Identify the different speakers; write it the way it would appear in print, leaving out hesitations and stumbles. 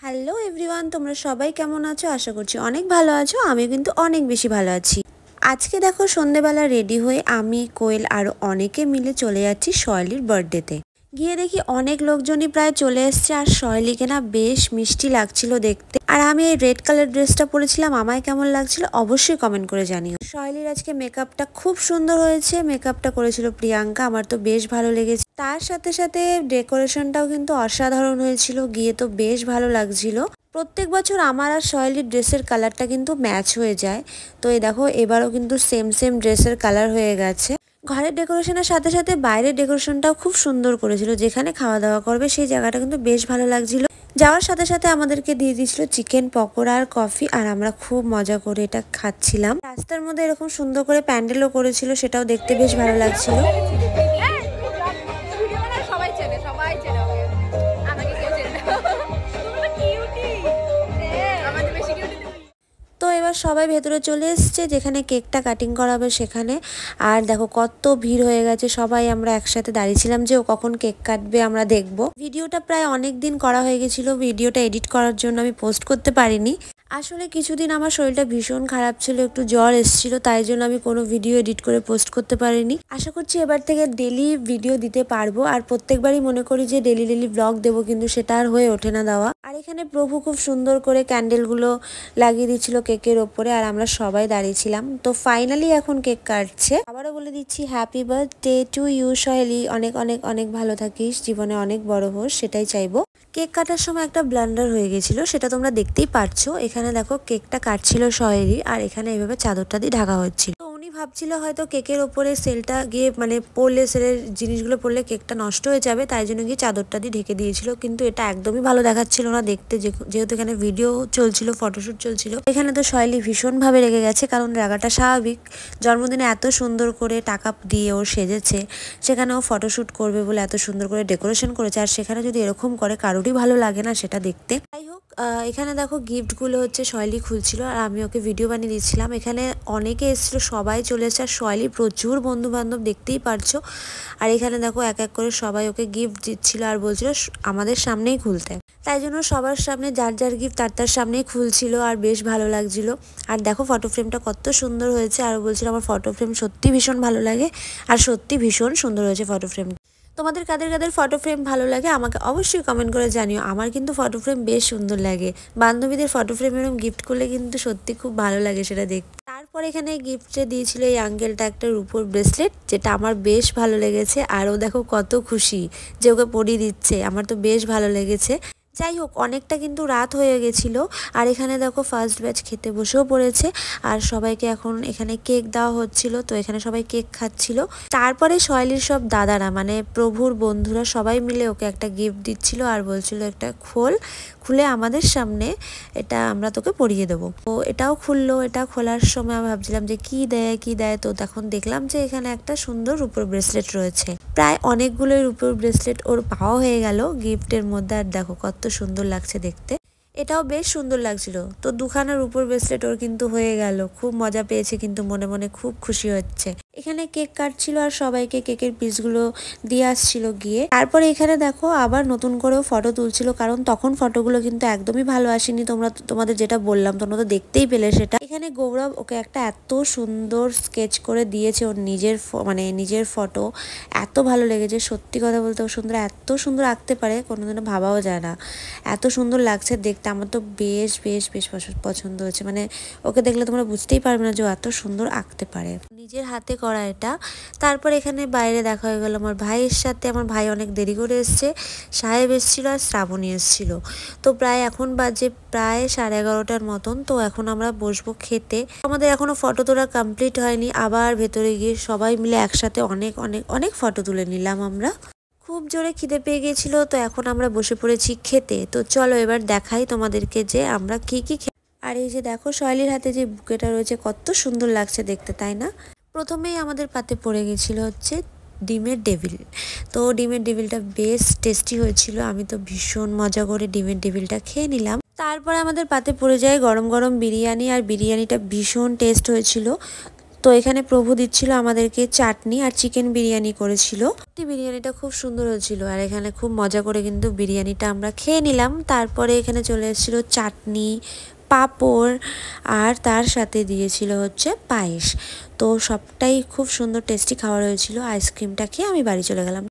Speaker 1: Hello everyone, তোমরা সবাই কেমন আছো? আশা করছি অনেক ভালো আছো। আমি কিন্তু অনেক বেশি ভালো আছি। আজকে দেখো সন্ধেবেলা রেডি হয়ে আমি, কোয়েল আরও অনেকে মিলে চলে যাচ্ছি সয়েলির বার্থডেতে। গিয়ে দেখি অনেক লোকজনই প্রায় চলে এসছে, আর সয়েলিকে না বেশ মিষ্টি লাগছিল দেখতে। আর আমি এই রেড কালার ড্রেসটা পরেছিলাম, আমায় কেমন লাগছিল অবশ্যই কমেন্ট করে জানিও। সয়েলির আজকে মেকআপটা খুব সুন্দর হয়েছে, মেকআপটা করেছিল প্রিয়াঙ্কা, আমার তো বেশ ভালো লেগেছে। তার সাথে সাথে ডেকোরেশনটাও কিন্তু অসাধারণ হয়েছিল, গিয়ে তো বেশ ভালো লাগছিল। প্রত্যেক বছর আমার আর সয়েলির ড্রেসের কালারটা কিন্তু ম্যাচ হয়ে যায়। তো এই দেখো এবারও কিন্তু সেম সেম ড্রেসের কালার হয়ে গেছে। ঘরের ডেকোরেশনের সাথে সাথে বাইরের ডেকোরেশনটাও খুব সুন্দর করেছিল। যেখানে খাওয়া দাওয়া করবে সেই জায়গাটা কিন্তু বেশ ভালো লাগছিল। যাওয়ার সাথে সাথে আমাদেরকে দিয়ে দিয়েছিল চিকেন পকোড়া আর কফি, আর আমরা খুব মজা করে এটা খাচ্ছিলাম। রাস্তার মধ্যে এরকম সুন্দর করে প্যান্ডেলও করেছিল, সেটাও দেখতে বেশ ভালো লাগছিল। তো এবার সবাই ভেতরে চলে এসছে, যেখানে কেকটা কাটিং করা হবে সেখানে। আর দেখো কত ভিড় হয়ে গেছে, সবাই আমরা একসাথে দাঁড়িয়েছিলাম যে ও কখন কেক কাটবে আমরা দেখব। ভিডিওটা প্রায় অনেক দিন করা হয়ে গেছিলো, ভিডিওটা এডিট করার জন্য আমি পোস্ট করতে পারিনি। আসলে কিছুদিন আমার শরীরটা ভীষণ খারাপ ছিল, একটু জ্বর এসেছিল, তাই জন্য আমি কোনো ভিডিও এডিট করে পোস্ট করতে পারিনি। আশা করছি এবার থেকে ডেলি ভিডিও দিতে পারবো। আর প্রত্যেকবারই মনে করি যে ডেলি ডেলি ব্লগ দেবো, কিন্তু সেটা আর হয়ে ওঠে না দেওয়া। আর এখানে প্রভু খুব সুন্দর করে ক্যান্ডেলগুলো লাগিয়ে দিচ্ছিল কেকের ওপরে, আর আমরা সবাই দাঁড়িয়েছিলাম। তো ফাইনালি এখন কেক কাটছে। আবারও বলে দিচ্ছি হ্যাপি বার্থডে টু ইউ সয়েলি, অনেক অনেক অনেক ভালো থাকিস, জীবনে অনেক বড় হোস, সেটাই চাইবো। কেক কাটার সময় একটা ব্লান্ডার হয়ে গেছিল, সেটা তোমরা দেখতেই পারছো। এখানে দেখো কেকটা কাটছিল সয়েলি, আর এখানে এইভাবে চাদরটা দিয়ে ঢাকা হচ্ছিল। তো উনি ভাবছিল হয়তো কেকের ওপরে সেলটা গিয়ে মানে পড়লে, সেলের জিনিসগুলো পড়লে কেকটা নষ্ট হয়ে যাবে, তাই জন্য গিয়ে চাদরটা দিয়ে ঢেকে দিয়েছিল। কিন্তু এটা একদমই ভালো দেখাচ্ছিল না দেখতে, যেহেতু এখানে ভিডিও চলছিল, ফটোশুট চলছিল। এখানে তো সয়েলি ভীষণভাবে রেগে গেছে, কারণ রাগাটা স্বাভাবিক। জন্মদিনে এত সুন্দর করে টাকা দিয়ে ও সেজেছে, সেখানে ও ফটোশুট করবে বলে এত সুন্দর করে ডেকোরেশন করেছে, আর সেখানে যদি এরকম করে কারোরই ভালো লাগে না সেটা দেখতে। যাই হোক, এখানে দেখো গিফটগুলো হচ্ছে সয়েলি খুলছিল, আর আমি ওকে ভিডিও বানিয়ে দিচ্ছিলাম। এখানে অনেকে এসেছিল, সবাই চলে এসেছে, আর সয়েলি প্রচুর বন্ধু বান্ধব দেখতেই পারছো। আর এখানে দেখো এক এক করে সবাই ওকে গিফট দিচ্ছিল, আর বলছিল আমাদের সামনেই খুলতে। তাই জন্য সবার সামনে যার যার গিফট তার সামনেই খুলছিল, আর বেশ ভালো লাগছিল। আর দেখো ফটো ফ্রেমটা কত সুন্দর হয়েছে, আর বলছিল আমার ফটো ফ্রেম সত্যি ভীষণ ভালো লাগে, আর সত্যি ভীষণ সুন্দর হয়েছে ফটো ফ্রেম। তোমাদের কাদের কাদের ফটো ফ্রেম ভালো লাগে আমাকে অবশ্যই কমেন্ট করে জানিও। আমার কিন্তু ফটো ফ্রেম বেশ সুন্দর লাগে। বান্ধবীদের ফটো ফ্রেম এরকম গিফট করলে কিন্তু সত্যি খুব ভালো লাগে সেটা দেখতে। তারপর এখানে গিফটে দিয়েছিল এই আঙ্কেলটা একটা রূপোর ব্রেসলেট, যেটা আমার বেশ ভালো লেগেছে। আর ও দেখো কত খুশি যে ওকে পরিয়ে দিচ্ছে, আমার তো বেশ ভালো লেগেছে। যাই হোক, অনেকটা কিন্তু রাত হয়ে গেছিল। আর এখানে দেখো ফার্স্ট ব্যাচ খেতে বসেও পড়েছে, আর সবাইকে এখন এখানে কেক দেওয়া হচ্ছিল। তো এখানে সবাই কেক খাচ্ছিল। তারপরে সয়েলির সব দাদারা মানে প্রভুর বন্ধুরা সবাই মিলে ওকে একটা গিফট দিচ্ছিল, আর বলছিল একটা খুলে আমাদের সামনে এটা আমরা তোকে পরিয়ে দেবো। তো এটাও খুললো। এটা খোলার সময় আমি ভাবছিলাম যে কি দেয়। তো তখন দেখলাম যে এখানে একটা সুন্দর রূপোর ব্রেসলেট রয়েছে। প্রায় অনেকগুলো রূপোর ব্রেসলেট ওর পাওয়া হয়ে গেল গিফটের মধ্যে। আর দেখো কত সুন্দর লাগছে দেখতে, এটাও বেশ সুন্দর লাগছিল। তো দুখানার উপর ব্রেসলেট ওর কিন্তু হয়ে গেল। খুব মজা পেয়েছে, কিন্তু মনে মনে খুব খুশি হচ্ছে। এখানে কেক কাটছিল, আর সবাইকে কেকের পিসগুলো দিয়ে আসছিল গিয়ে। তারপরে এখানে দেখো আবার নতুন করেও ফটো তুলছিল, কারণ তখন ফটোগুলো কিন্তু একদমই ভালো আসেনি। তোমাদের যেটা বললাম তোমরা তো দেখতেই পেলে সেটা। এখানে গৌরব ওকে একটা এত সুন্দর স্কেচ করে দিয়েছে, ওর নিজের ফটো। এত ভালো লেগেছে, সত্যি কথা বলতে ও এত সুন্দর আঁকতে পারে, কোনোদিনও ভাবাও যায় না। এত সুন্দর লাগছে দেখতে, আমার তো বেশ বেশ বেশ পছন্দ হয়েছে। মানে ওকে দেখলে তোমরা বুঝতেই পারবে না যে ও এত সুন্দর আঁকতে পারে, নিজের হাতে করা এটা। তারপর এখানে বাইরে দেখা হয়ে গেল আমার ভাইয়ের সাথে। আমার ভাই অনেক দেরি করে এসছে, সাহেব এসেছিল আর শ্রাবণী এসেছিল। তো প্রায় এখন বাজে প্রায় 11:30টার মতন। তো এখন আমরা বসবো খেতে। আমাদের এখনো ফটো তোলা কমপ্লিট হয়নি, আবার ভেতরে গিয়ে সবাই মিলে একসাথে অনেক অনেক অনেক ফটো তুলে নিলাম আমরা। খুব জোরে খিদে পেয়ে গেছিল, তো এখন আমরা বসে পড়েছি খেতে। তো চলো এবার দেখাই তোমাদেরকে যে আমরা কি কি আর এই যে দেখো সয়েলির হাতে যে বুকেটা রয়েছে, কত সুন্দর লাগছে দেখতে, তাই না? প্রথমেই আমাদের পাতে পড়ে গেছিল হচ্ছে ডিমের ডেভিল। তো ডিমের ডেভিলটা বেশ টেস্টি হয়েছিল, আমি তো ভীষণ মজা করে ডিমের ডেভিলটা খেয়ে নিলাম। তারপরে আমাদের পাতে পড়ে যায় গরম গরম বিরিয়ানি, আর বিরিয়ানিটা ভীষণ টেস্ট হয়েছিল। তো এখানে দেখো সয়েলির হাতে যে বুকেটা রয়েছে, কত সুন্দর লাগছে দেখতে, তাই না? প্রথমেই আমাদের পাতে পড়ে গেছিল হচ্ছে ডিমের ডেভিল। তো ডিমের ডেভিলটা বেশ টেস্টি হয়েছিল, আমি তো ভীষণ মজা করে ডিমের ডেভিলটা খেয়ে নিলাম। তারপরে আমাদের পাতে পড়ে যায় গরম গরম বিরিয়ানি, আর তো এখানে প্রভু দিচ্ছিল আমাদেরকে চাটনি আর চিকেন বিরিয়ানি করেছিল। বিরিয়ানিটা খুব সুন্দর হয়েছিল আর এখানে খুব মজা করে কিন্তু বিরিয়ানিটা আমরা খেয়ে নিলাম। তারপরে এখানে চলে এসেছিল চাটনি, পাঁপড় আর তার সাথে দিয়েছিল হচ্ছে পায়েস। তো সবটাই খুব সুন্দর টেস্টি খাবার হয়েছিল। আইসক্রিমটা খেয়ে আমি বাড়ি চলে গেলাম।